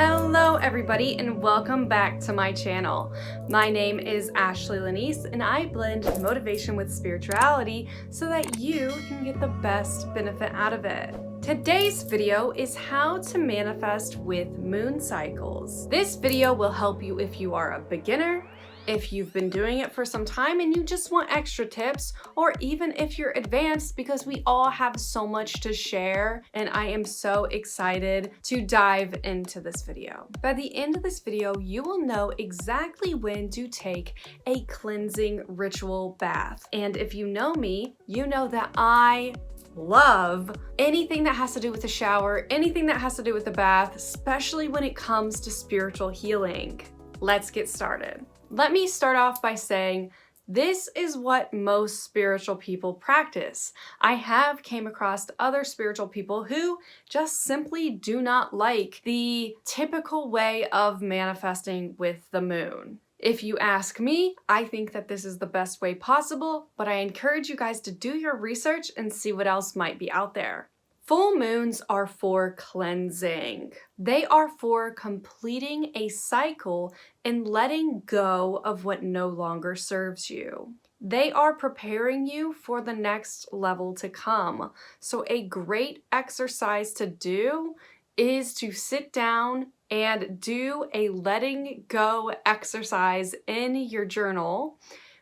Hello everybody and welcome back to my channel. My name is Ashley Lanese and I blend motivation with spirituality so that you can get the best benefit out of it. Today's video is how to manifest with moon cycles. This video will help you if you are a beginner, if you've been doing it for some time and you just want extra tips, or even if you're advanced, because we all have so much to share and I am so excited to dive into this video. By the end of this video, you will know exactly when to take a cleansing ritual bath. And if you know me, you know that I love anything that has to do with the shower, anything that has to do with the bath, especially when it comes to spiritual healing. Let's get started. Let me start off by saying this is what most spiritual people practice. I have came across other spiritual people who just simply do not like the typical way of manifesting with the moon. If you ask me, I think that this is the best way possible, but I encourage you guys to do your research and see what else might be out there. Full moons are for cleansing. They are for completing a cycle and letting go of what no longer serves you. They are preparing you for the next level to come. So a great exercise to do is to sit down and do a letting go exercise in your journal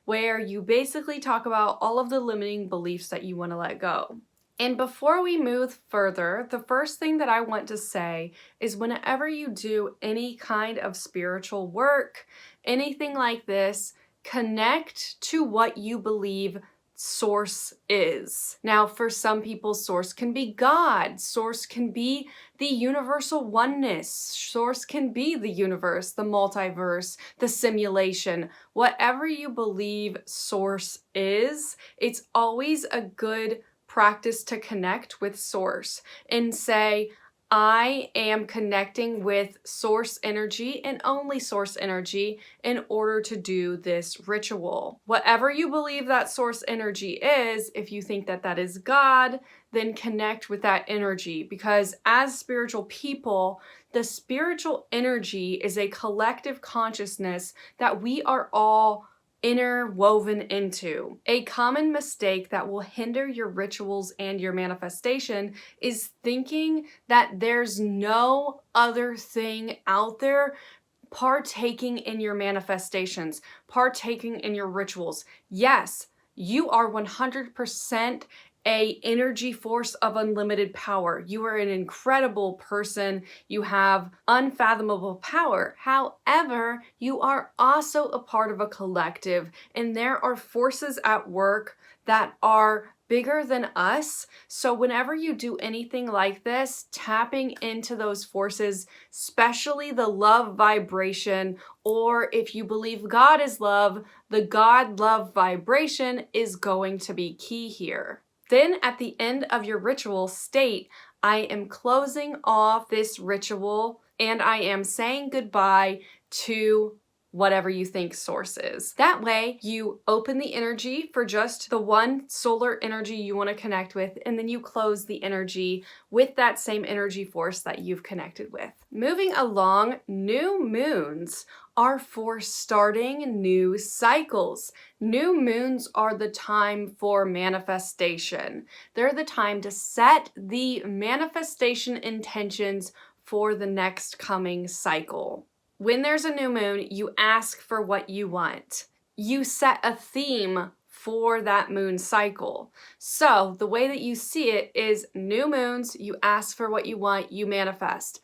where you basically talk about all of the limiting beliefs that you want to let go. And before we move further, the first thing that I want to say is whenever you do any kind of spiritual work, anything like this, connect to what you believe source is. Now, for some people, source can be God, source can be the universal oneness, source can be the universe, the multiverse, the simulation. Whatever you believe source is, it's always a good practice to connect with source and say, I am connecting with source energy and only source energy in order to do this ritual. Whatever you believe that source energy is, if you think that that is God, then connect with that energy, because as spiritual people, the spiritual energy is a collective consciousness that we are all interwoven into. A common mistake that will hinder your rituals and your manifestation is thinking that there's no other thing out there partaking in your manifestations, partaking in your rituals. Yes, you are 100% a energy force of unlimited power. You are an incredible person. You have unfathomable power. However, you are also a part of a collective, and there are forces at work that are bigger than us. So whenever you do anything like this, tapping into those forces, especially the love vibration, or if you believe God is love, the God love vibration is going to be key here. Then at the end of your ritual, state, I am closing off this ritual and I am saying goodbye to whatever you think source is. That way you open the energy for just the one solar energy you want to connect with, and then you close the energy with that same energy force that you've connected with. Moving along, new moons are for starting new cycles. New moons are the time for manifestation. They're the time to set the manifestation intentions for the next coming cycle. When there's a new moon, you ask for what you want. You set a theme for that moon cycle. So the way that you see it is new moons, you ask for what you want, you manifest.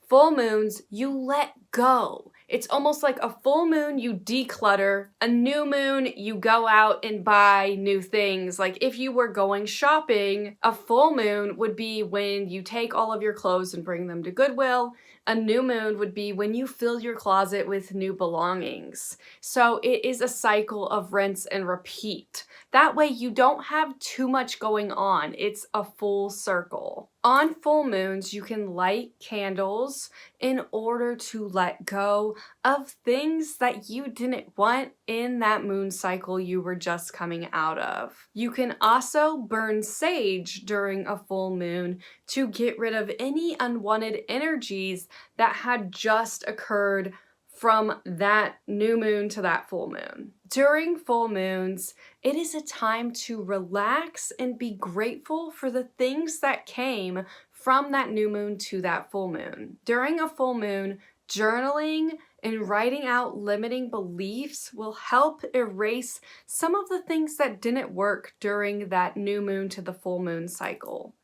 Full moons, you let go. It's almost like a full moon, you declutter. A new moon, you go out and buy new things. Like if you were going shopping, a full moon would be when you take all of your clothes and bring them to Goodwill. A new moon would be when you fill your closet with new belongings. So it is a cycle of rinse and repeat. That way you don't have too much going on. It's a full circle. On full moons, you can light candles in order to let go of things that you didn't want in that moon cycle you were just coming out of. You can also burn sage during a full moon to get rid of any unwanted energies that had just occurred from that new moon to that full moon. During full moons, it is a time to relax and be grateful for the things that came from that new moon to that full moon. During a full moon, journaling and writing out limiting beliefs will help erase some of the things that didn't work during that new moon to the full moon cycle,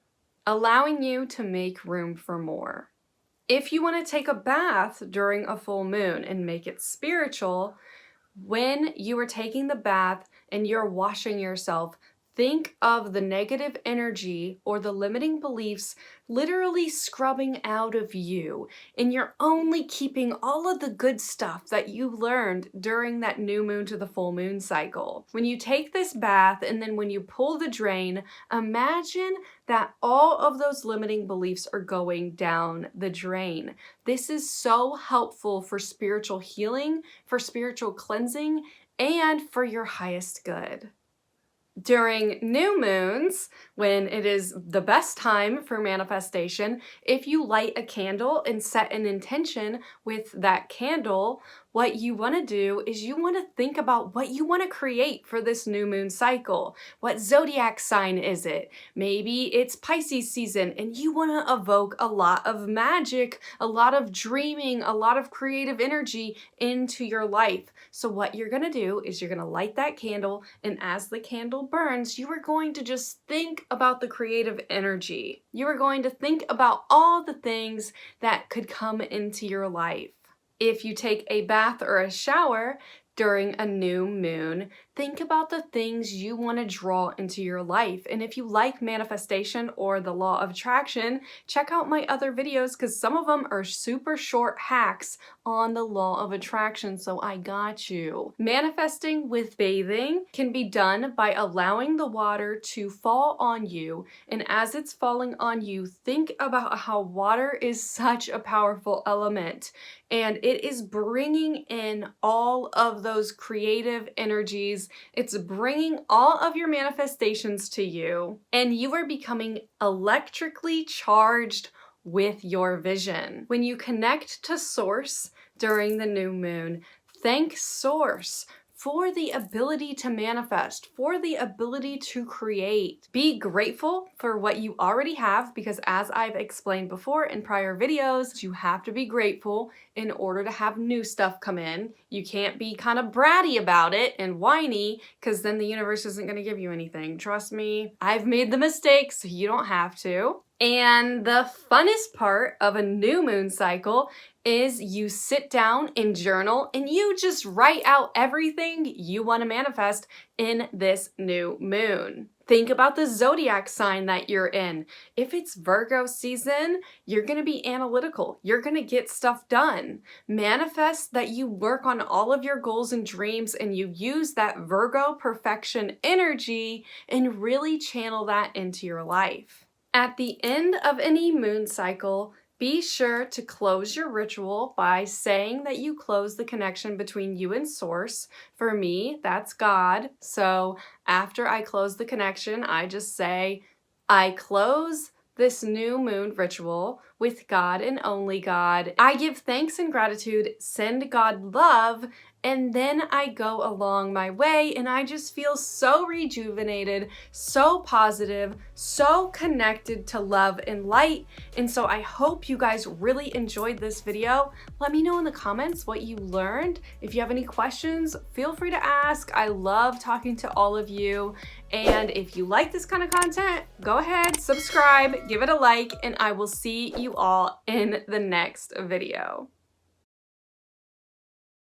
allowing you to make room for more. If you want to take a bath during a full moon and make it spiritual, when you are taking the bath and you're washing yourself, think of the negative energy or the limiting beliefs literally scrubbing out of you, and you're only keeping all of the good stuff that you learned during that new moon to the full moon cycle. When you take this bath and then when you pull the drain, imagine that all of those limiting beliefs are going down the drain. This is so helpful for spiritual healing, for spiritual cleansing, and for your highest good. During new moons, when it is the best time for manifestation, if you light a candle and set an intention with that candle, what you want to do is you want to think about what you want to create for this new moon cycle. What zodiac sign is it? Maybe it's Pisces season and you want to evoke a lot of magic, a lot of dreaming, a lot of creative energy into your life. So what you're going to do is you're going to light that candle, and as the candle burns, you are going to just think about the creative energy. You are going to think about all the things that could come into your life. If you take a bath or a shower during a new moon, think about the things you want to draw into your life. And if you like manifestation or the law of attraction, check out my other videos because some of them are super short hacks on the law of attraction, so I got you. Manifesting with bathing can be done by allowing the water to fall on you, and as it's falling on you, think about how water is such a powerful element, and it is bringing in all of those creative energies. It's bringing all of your manifestations to you, and you are becoming electrically charged with your vision. When you connect to Source during the new moon, thank Source for the ability to manifest, for the ability to create. Be grateful for what you already have, because as I've explained before in prior videos, you have to be grateful in order to have new stuff come in. You can't be kind of bratty about it and whiny, because then the universe isn't going to give you anything. Trust me, I've made the mistake, so you don't have to. And the funnest part of a new moon cycle is you sit down and journal and you just write out everything you want to manifest in this new moon. Think about the zodiac sign that you're in. If it's Virgo season, you're going to be analytical. You're going to get stuff done. Manifest that you work on all of your goals and dreams and you use that Virgo perfection energy and really channel that into your life. At the end of any moon cycle, be sure to close your ritual by saying that you close the connection between you and Source. For me, that's God. So after I close the connection, I just say, I close this new moon ritual with God and only God. I give thanks and gratitude, send God love, and then I go along my way and I just feel so rejuvenated, so positive, so connected to love and light. And so I hope you guys really enjoyed this video. Let me know in the comments what you learned. If you have any questions, feel free to ask. I love talking to all of you. And if you like this kind of content, go ahead, subscribe, give it a like, and I will see you all in the next video.